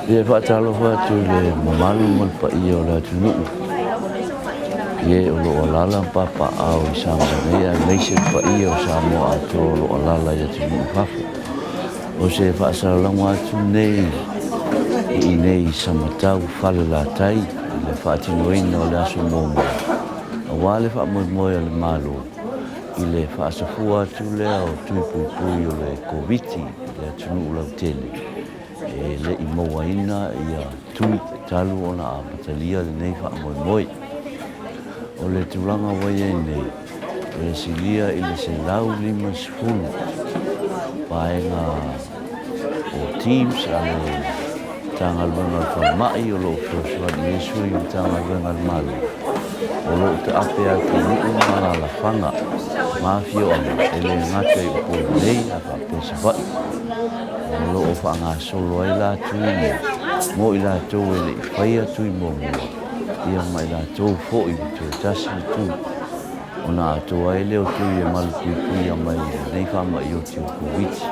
Ia whaatalo whatu le mamalu mal pa ia o la tunu. Ia o lo alala papa au I Samoa ia meise pa ia o Samoa ato lo alala ia tunu whafu. O se whaasalalangu atu nei I nei samatau whale la tai le whaatinoina o le aso momo. A wale whaamoimoe o le malo I le whaasafua atu lea o tuipupui o le koviti le tunu ulau tele. Le I moaina ia tui talu ona a patalia le nei whaamoimoe. O le tulanga wai e nei, le silia I le se lau lima sifunu. Paenga o teams a le tangalwanga whamai o lo Fioswani Yesui o tangalwanga malu. O lo te ape a ki ni umara la whanga. Mafio ana, ele ngata I upo nei a whapesa wai. O lo o whanga solo ai la tui mo I la tau ele I whaia tui mo mua. Ia mai la tau fōi tu tasi tu. O nā atua ai leo tui e malu pui mai nei whama I o tiu kuwiti.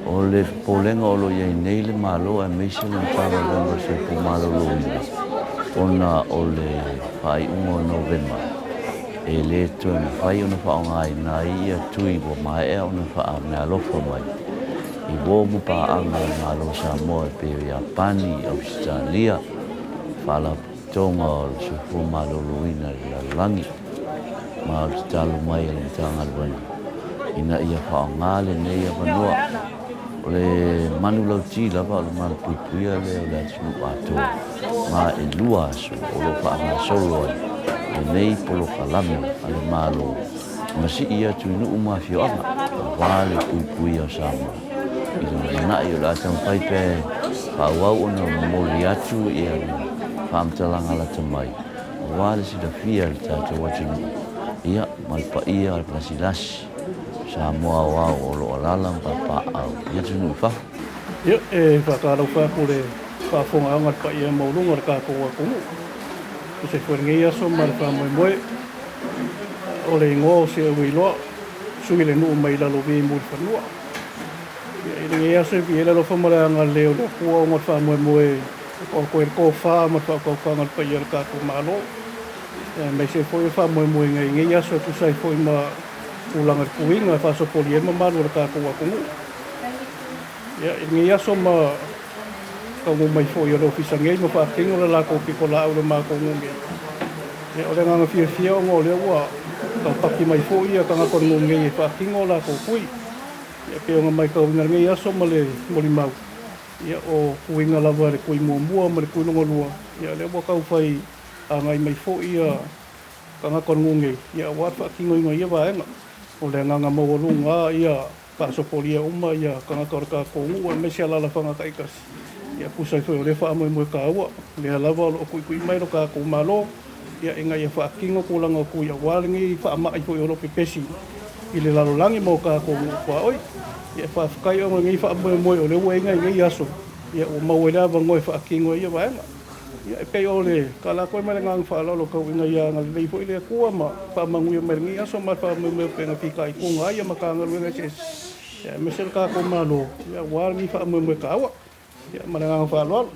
O le polenga o lo iei nei le malo e meise le mtanga langa se pu malo lo ina. O nā o le whai ungo Novemba. E le tue me whai ona whaonga I nā ia tui wa mai e ona wha mea lofa mai. I wō mu pa anga I malo Samoa e peo Japani, Australia. Whala tonga o le se pu malo lo ina la langi. Ma o te talo mai e le tanga lwani. Ina ia whaonga le nei a vanua. Le manu lau ti lava o le manu puipuia le o le atunu atoa. Ma e lua aso o lo whaanga solo ai. Le nei polo kalami a le malo. Masi ia tu inu umafio anga. Wale puipuia o Samoa. I le manai o le atang paipe. Whauau ona moli atu e a whaamtalanga la tamai. Wale si da fia le tātou atunu. Ia malpa ia al plasilasi. Samoa wao o lo alala papa au. Ia tunu whafu. Ia e whakarau whaku le whafonga angat pa ia maurunga le kako wa kongu. I se wharengi aso mara whamoe o le ngō se ui loa. Sui le nuu mai lalo vi muri whanua. Ia i le aso vi e lalo whamara anga leo le kua o ngat whamoe o koe ko wha mat whakau ngat pa ia le kako malo. Mai se whoi whamoe ngai aso tu sai whoi ma ulangar kuinga faso poliema malu ka ko wa kungu ya ngi aso ma ka mo mai fo yo ofisa ngai mo fa tingo la ko ki ko la o ma ko ngi ya o nga fia ngo le wa ka pa ki mai fo ia ka ko ngi fa tingo la ko kui ya pe nga mai ka ngi aso ma le mo li mau ya o kuinga la wa le kui mo mua ma le kui ngo lua ya le wa ka fai ngai mai fo ia ka ko ngi ya wa fa tingo ngi ia va o le nganga mawalunga ia pasopolia uma ia kanga korka ko ngu me se ala fanga kai kas ia pusa foi le fa mo ka wa le lava o ku mai ro ka ko malo ia inga ia fa kingo ko langa ku ia walingi fa ma i foi o pepesi i le lalo langi mo ka ko wa oi ia fa kai o ngi fa mo o le wenga ngi aso ia o mawela va ngoi fa kingo ia va ia pe ole kala ko me ngang fa lo ko inga ia ngal le foi le ko ma pa mangu me ngi aso ma pa me pe nga pika ko nga ia ma ka ngal wenga ses ya me ser ka ko malo ya war mi fa me ka wa ya ma ngang fa lo